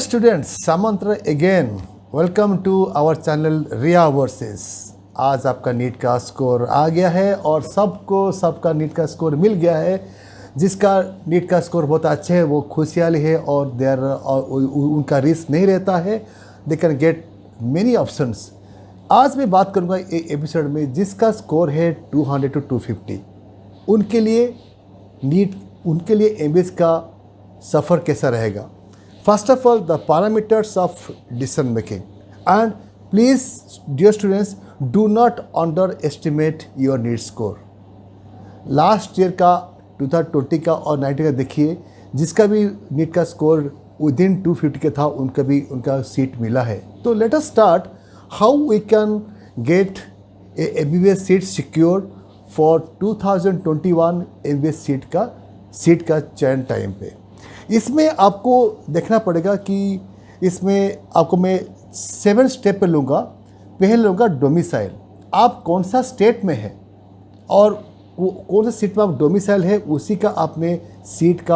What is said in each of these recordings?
Students, सामंत्र again. Welcome to our channel Riya versus. आज आपका नीट का स्कोर आ गया है और सबका नीट का स्कोर मिल गया है। जिसका नीट का स्कोर बहुत अच्छे है वो खुशहाली है और उनका रिस्क नहीं रहता है। They can get many options. आज मैं बात करूंगा एपिसोड में जिसका स्कोर है 200 to 250, उनके लिए एमबीएस का सफ़र कैसा रहेगा। First of all, the parameters of decision making, and please, dear students, do not underestimate your NEET score. Last year का 2020 का और 90 का देखिए, जिसका भी नीट का स्कोर विदिन 250 के था उनका सीट मिला है। तो let us start how we can get a MBBS seat secured for 2021 MBBS seat का चयन टाइम पे। इसमें आपको देखना पड़ेगा कि इसमें आपको मैं 7 स्टेप पे लूँगा। पहले लूँगा डोमिसाइल, आप कौन सा स्टेट में है और कौन सा सीट में आप डोमिसाइल है उसी का आपने सीट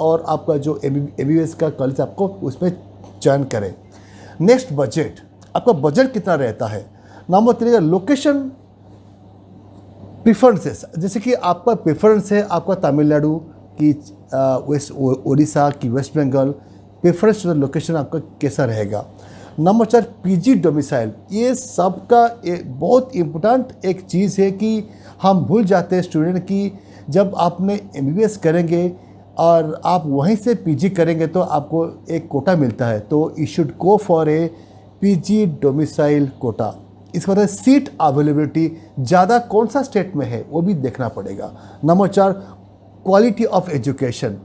और आपका जो एमबीबीएस का कॉलेज आपको उसमें चयन करें। नेक्स्ट, बजट, आपका बजट कितना रहता है। नंबर 3 लोकेशन प्रेफरेंसेस, जैसे कि आपका प्रेफरेंस है आपका तमिलनाडु कि उड़ीसा की वेस्ट बंगाल, प्रेफरेंस लोकेशन आपका कैसा रहेगा। Number 4 PG domicile. ये सबका बहुत इम्पोर्टेंट एक चीज़ है कि हम भूल जाते हैं स्टूडेंट कि जब आपने एमबीबीएस करेंगे और आप वहीं से पीजी करेंगे तो आपको एक कोटा मिलता है। तो you should go for a PG domicile quota. इसका मतलब सीट अवेलेबिलिटी ज़्यादा कौन सा स्टेट में है वो भी देखना पड़ेगा। नंबर 4 क्वालिटी ऑफ एजुकेशन,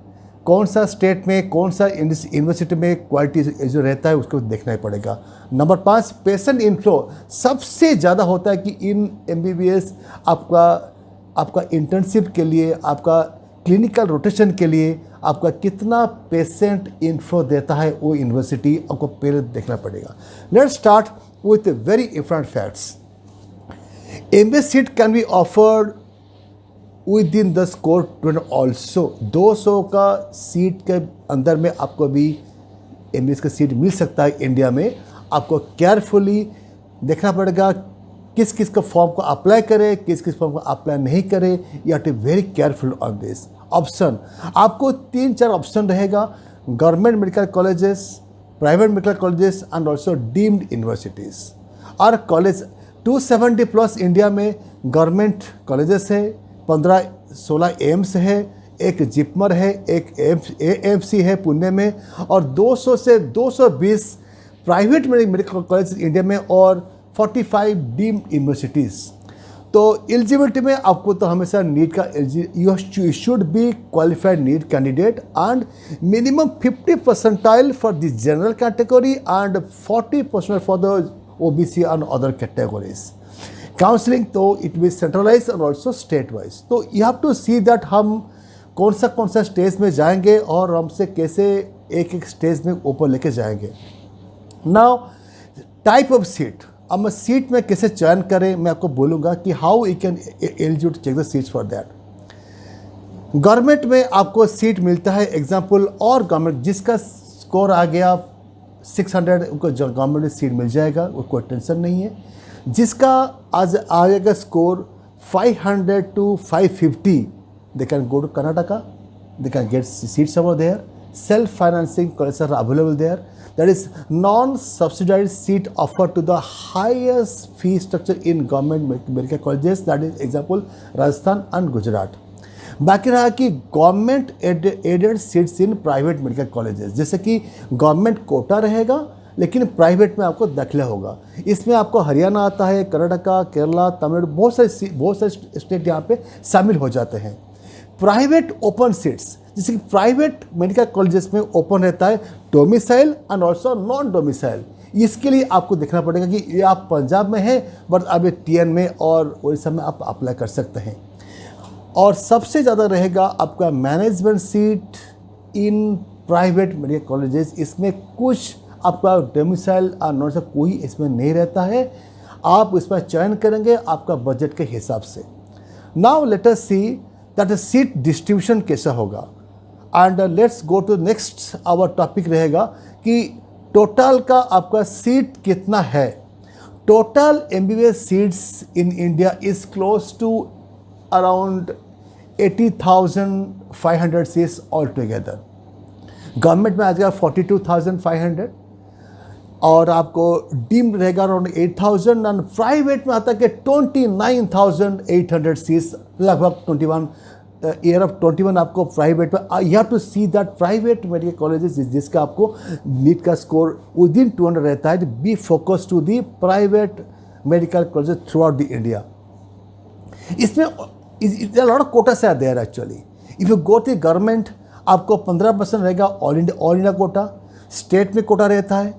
कौन सा स्टेट में कौन सा यूनिवर्सिटी में क्वालिटी जो रहता है उसको देखना ही पड़ेगा। नंबर 5 पेशेंट इनफ्लो, सबसे ज़्यादा होता है कि इन एमबीबीएस आपका इंटर्नशिप के लिए, आपका क्लिनिकल रोटेशन के लिए आपका कितना पेशेंट इनफ्लो देता है वो यूनिवर्सिटी आपको पहले देखना पड़ेगा। Let's start with very important facts. MBBS seat can be offered within the score 20 also. 200 का सीट के अंदर में आपको भी एमबीबीएस का सीट मिल सकता है इंडिया में। आपको केयरफुली देखना पड़ेगा किस किस का फॉर्म को अप्लाई करें, किस किस फॉर्म को अप्लाई नहीं करें। You have to be very careful on this. Option, आपको 3-4 ऑप्शन रहेगा। Government medical colleges, private medical colleges and also deemed universities और कॉलेज। 270 प्लस इंडिया में गवर्नमेंट कॉलेजेस है, 15-16 एम्स है, एक जिपमर है, एक एएमसी है पुणे में और 200 से 220 प्राइवेट मेडिकल कॉलेज इंडिया में और 45 डीम्ड यूनिवर्सिटीज़। तो एलिजिबिलिटी में आपको तो हमेशा नीट का you should be qualified NEET candidate and minimum 50% for the general category and 40% for the OBC and other categories. Counselling तो इट विल सेंट्रलाइज और ऑल्सो स्टेट वाइज। तो you have to see that हम कौन सा stage में जाएंगे और हमसे कैसे एक स्टेज में ऊपर लेके जाएंगे। नाउ टाइप ऑफ सीट, अब मैं सीट में कैसे चयन करें मैं आपको बोलूँगा कि how you can eligible to check the seats for that. Government में आपको सीट मिलता है एग्जाम्पल, और गवर्नमेंट जिसका स्कोर आ गया 600 उनको गवर्नमेंट में सीट मिल जाएगा, वो कोई टेंशन नहीं है। जिसका आज आएगा score 500 to 550, they can go to Karnataka, they can get seats over there. Self-financing colleges are available there. That is non-subsidized seat offered to the highest fee structure in government medical colleges. That is example Rajasthan and Gujarat. बाकी रहा कि government aided seats in private medical colleges, जैसे कि government Kota रहेगा लेकिन private में आपको दाखिला होगा। इसमें आपको हरियाणा आता है, कर्नाटका, केरला, तमिलनाडु, बहुत सारे स्टेट यहाँ पे शामिल हो जाते हैं। प्राइवेट ओपन सीट्स, जैसे कि प्राइवेट मेडिकल कॉलेजेस में ओपन रहता है domicile and also non domicile. इसके लिए आपको देखना पड़ेगा कि ये आप पंजाब में हैं बट अब TN में और उड़ीसा में आप अप्लाई कर सकते हैं। और सबसे ज़्यादा रहेगा आपका management seat in private medical colleges. इसमें कुछ आपका डोमिसाइल और नॉन से कोई इसमें नहीं रहता है, आप इसमें चयन करेंगे आपका बजट के हिसाब से। Now let us see that seat distribution कैसा होगा। And let's go to next, our topic रहेगा कि टोटल का आपका सीट कितना है। Total MBBS seats in India is close to around 80,500 seats all together. Government में आ जाएगा 42,500 और आपको डीम्ड रहेगा अराउंड 8,000 एंड प्राइवेट में आता है कि 29,800 सीट्स, लगभग 21 ईयर ऑफ 21 आपको प्राइवेट में। You have to see that private medical colleges जिसका आपको नीट का स्कोर विद इन 200 रहता है, be focus to the private medical colleges throughout the India. इसमें lot of quotas are there actually. If you go to government आपको 15% रहेगा all India quota, state में कोटा रहता है,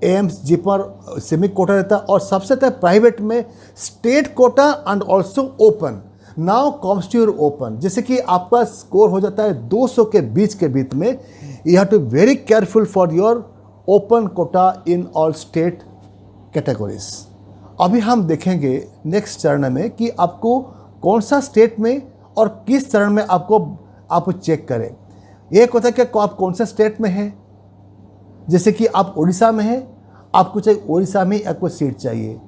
एम्स जिपर सेमी कोटा रहता है, और सबसे प्राइवेट में state quota and also open. Now comes to your open, जैसे कि आपका स्कोर हो जाता है 200 के बीच में, you have to very careful for your open quota in all state categories. अभी हम देखेंगे नेक्स्ट चरण में कि आपको कौन सा स्टेट में और किस चरण में आप चेक करें। एक होता है कि आप कौन सा स्टेट में हैं, जैसे कि आप उड़ीसा में हैं, आपको चाहिए उड़ीसा में आपको सीट चाहिए।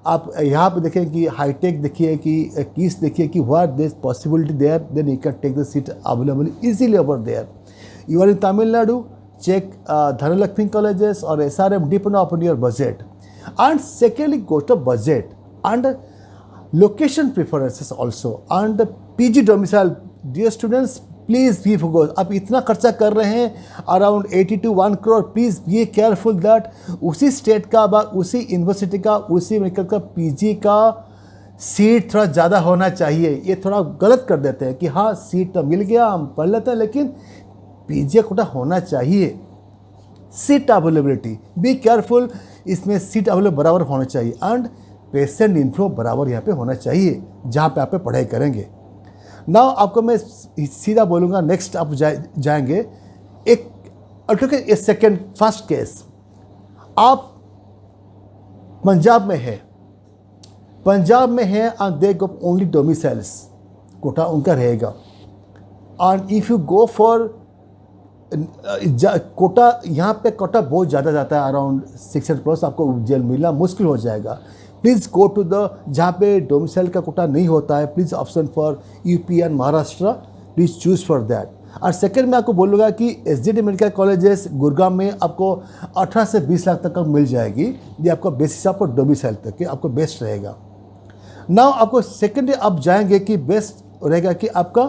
आप यहाँ पे देखें कि हाईटेक देखिए कि किस देखिए कि what this possibility there, then you can take the seat available easily over there. You are in Tamil Nadu, check Dhanalakshmi colleges और SRM depend upon your budget. And secondly go to budget and location preferences also and PG domicile. Dear students please be focus, आप इतना खर्चा कर रहे हैं around 80 to 1 crore, please be careful that उसी state का उसी यूनिवर्सिटी का उसी मेडिकल का PG का सीट थोड़ा ज़्यादा होना चाहिए। ये थोड़ा गलत कर देते हैं कि हाँ सीट तो मिल गया हम पढ़ लेते हैं, लेकिन PG कोटा होना चाहिए। सीट अवेलेबिलिटी बी केयरफुल, इसमें सीट अवेलेबल बराबर होना चाहिए एंड पेशेंट इन्फ्लो बराबर यहाँ पे होना चाहिए जहाँ पे आप पढ़ाई करेंगे। नाउ आपको मैं सीधा बोलूँगा, नेक्स्ट आप जाएंगे एक सेकेंड फर्स्ट केस। आप पंजाब में है and they go only domiciles, quota उनका रहेगा। And if you go for quota, यहाँ पे कोटा बहुत ज़्यादा जाता है, अराउंड 600+, आपको जेल मिलना मुश्किल हो जाएगा। प्लीज़ गो टू द जहाँ पे डोमिसाइल का कोटा नहीं होता है, please option for UP and Maharashtra, please choose for that. और सेकेंड में आपको बोलूँगा कि SGD मेडिकल कॉलेजेस गुड़गांव में आपको 18 से 20 लाख तक का मिल जाएगी। ये आपका बेसिस आपको डोमिसाइल तक के आपको बेस्ट रहेगा। नाउ आपको सेकेंड आप जाएंगे कि बेस्ट रहेगा कि आपका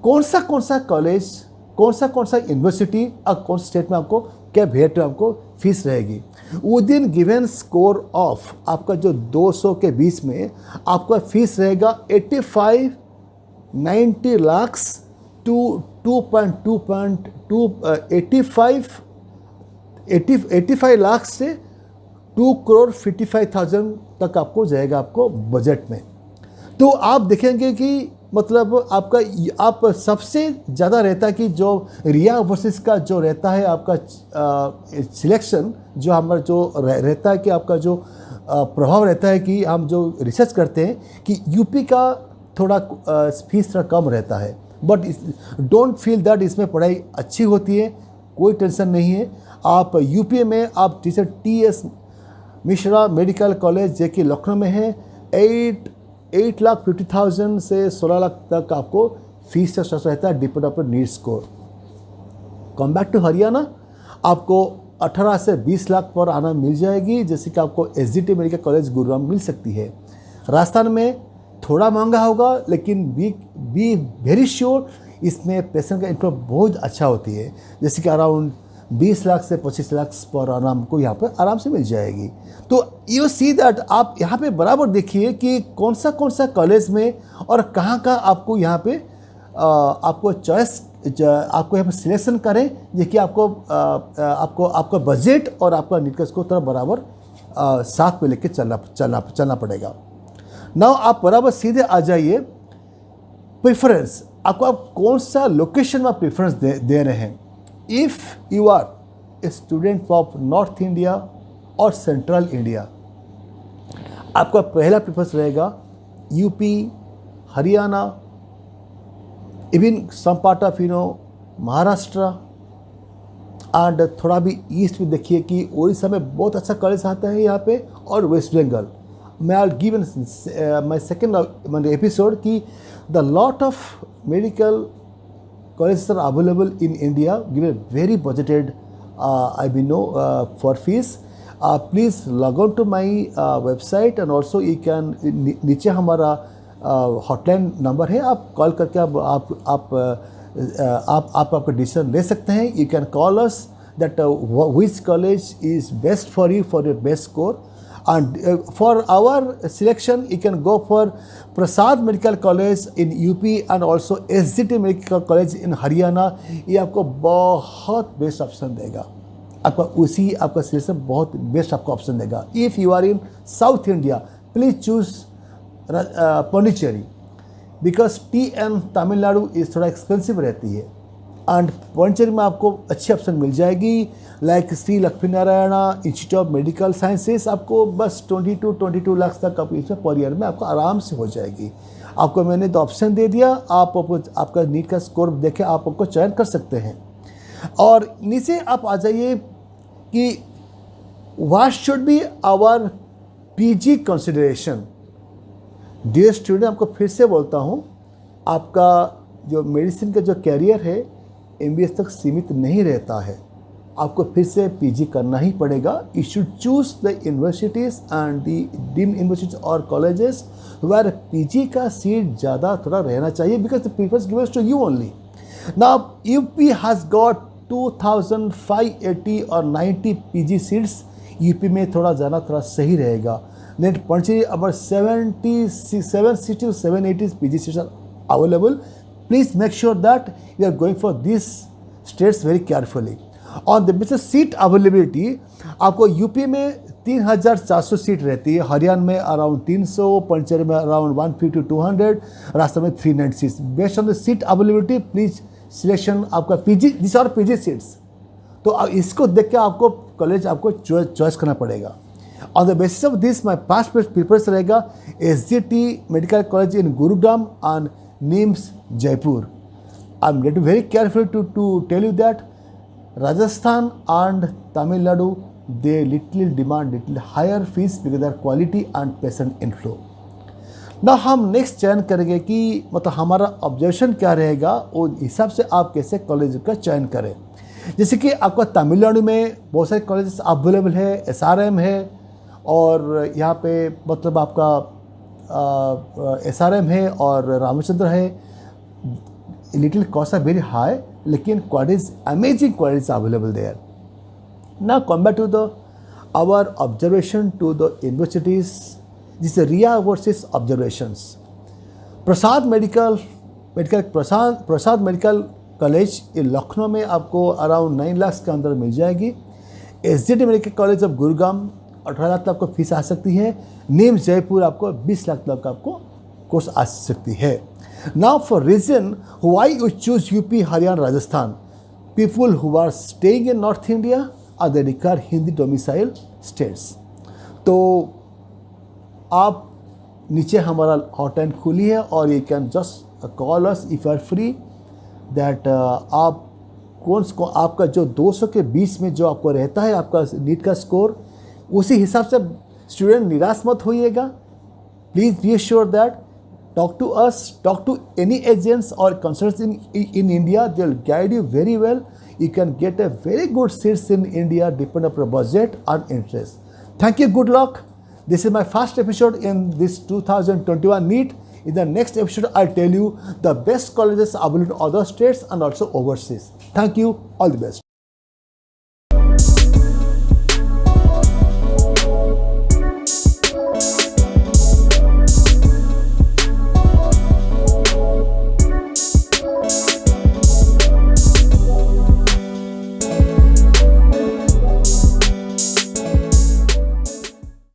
कौन सा कॉलेज, कौन सा यूनिवर्सिटी और कौन सा स्टेट में आपको क्या भेट आपको फीस रहेगी। With in given score of आपका जो 200 के बीच में आपका फीस रहेगा 85-90 लाख टू 85 लाख से 2,55,000 तक आपको जाएगा आपको बजट में। तो आप देखेंगे कि मतलब आप सबसे ज़्यादा रहता है कि जो रिया वर्सेस का जो रहता है आपका सिलेक्शन, जो हमारा जो रहता है कि आपका जो प्रभाव रहता है कि हम जो रिसर्च करते हैं कि यूपी का थोड़ा फीस थोड़ा कम रहता है, बट डोंट फील दैट इसमें पढ़ाई अच्छी होती है, कोई टेंशन नहीं है। आप यूपी में आप teacher TS Mishra medical college जो कि लखनऊ में है, 8,50,000 से 16 लाख तक आपको फीस का स्ट्रक्चर रहता है, depend upon NEET score. Come back to Haryana, आपको 18 से 20 लाख पर आना मिल जाएगी, जैसे कि आपको SGT मेडिकल कॉलेज गुरुग्राम मिल सकती है। राजस्थान में थोड़ा महंगा होगा, लेकिन बी वेरी श्योर इसमें पेशेंट का इनकम बहुत अच्छा होती है, जैसे कि अराउंड 20 लाख से 25 लाख पर आराम को यहाँ पर आराम से मिल जाएगी। तो यू सी दैट आप यहाँ पे बराबर देखिए कि कौन सा कॉलेज में और कहाँ का आपको यहाँ पे आपको चॉइस, आपको यहाँ पर सिलेक्शन करें, जो कि आपको बजट और आपका निकस को तरह बराबर साथ में लेके चलना पड़ेगा। नाउ आप बराबर सीधे आ जाइए प्रेफरेंस, आपको आप कौन सा लोकेशन में प्रेफरेंस दे रहे हैं। If you are a student of north India और सेंट्रल इंडिया, आपका पहला प्रेफरेंस रहेगा UP, Haryana, even some part of Maharashtra and थोड़ा भी ईस्ट में देखिए कि उड़ीसा में बहुत अच्छा कॉलेज आता है यहाँ पे, और वेस्ट बंगाल में। I give my second episode कि the lot of medical colleges are available in India, give a very budgeted, I mean, for fees. Please log on to my website and also you can नीचे हमारा hotline number है, आप call करके आप आपका decision ले सकते हैं. You can call us that which college is best for you for your best score. And for our selection, you can go for Prasad medical college in UP and also SGT medical college इन हरियाणा. ये आपको बहुत best option देगा, आपका selection बहुत best आपको option देगा. If you are in south India, please choose Pondicherry because TN Tamil Nadu is थोड़ा expensive रहती है. एंड पौंडीचेरी में आपको अच्छी ऑप्शन मिल जाएगी, like Shri Lakshmi Narayana institute of medical sciences. आपको बस 22 लाख तक आप इसमें पर ईयर में आपको आराम से हो जाएगी. आपको मैंने तो ऑप्शन दे दिया, आप आपका नीट का स्कोर देखे आप आपको चयन कर सकते हैं. और नीचे आप आ जाइए कि what should be our PG consideration. Dear student, आपको फिर से बोलता हूँ, आपका जो मेडिसिन का जो कैरियर है MBS तक सीमित नहीं रहता है, आपको फिर से PG करना ही पड़ेगा. You should choose the universities and the deemed universities और कॉलेजेस वेयर PG का सीट ज़्यादा थोड़ा रहना चाहिए, because the preference gives to you only. Now UP has got 2580 और 90 PG सीट्स. UP में थोड़ा जाना थोड़ा सही रहेगा. नेट पहुँचे about 760 to 780 PG seats are available. Please make sure that you are going for these states very carefully. On the basis seat availability, आपको UP में 3400 सीट रहती है, हरियाणा में अराउंड 300, पंचेरी में अराउंड 150 to 200, राजस्थान में 396. Based on the seat availability please selection आपका PG, this are PG seats. तो इसको देख के आपको कॉलेज आपको चॉइस करना पड़ेगा. On the basis of this my past preference रहेगा SGT medical college in Gurugram and NIMS Jaipur. I'm very careful to tell you that Rajasthan and Tamil Nadu, they demand little higher fees because of their quality and patient inflow. Now हम next चयन करेंगे कि मतलब हमारा observation क्या रहेगा, उस हिसाब से आप कैसे कॉलेज का चयन करें. जैसे कि आपका तमिलनाडु में बहुत सारे कॉलेजेस अवेलेबल है, SRM है, और यहाँ पे मतलब आपका SRM है और रामचंद्र है. Little cost are very high, लेकिन qualities amazing qualities available there. Now come back to the our observation to the universities, जिसे Riya versus observations. Prasad medical college in Lucknow में आपको अराउंड 9 लाख के अंदर मिल जाएगी. SGT medical college of Gurugram 18 lakh तक आपको फीस आ सकती है. NIMS जयपुर आपको 20 लाख तक आपको कोर्स आ सकती है. Now for reason why you choose UP, Haryana, Rajasthan, people who are staying in north India और they require Hindi domicile states. तो आप नीचे हमारा हॉटलाइन खुली है और you can just call us if you are free. That आप आपका जो 200 के बीच में जो आपको रहता है आपका नीट का स्कोर, उसी हिसाब से स्टूडेंट निराश मत होइएगा. Please be sure that talk to us, talk to any agents or consultants in India. They'll guide you very well. You can get a very good seats in India depending upon budget and interest. Thank you. Good luck. This is my first episode in this 2021 NEET. In the next episode, I'll tell you the best colleges available in other states and also overseas. Thank you. All the best.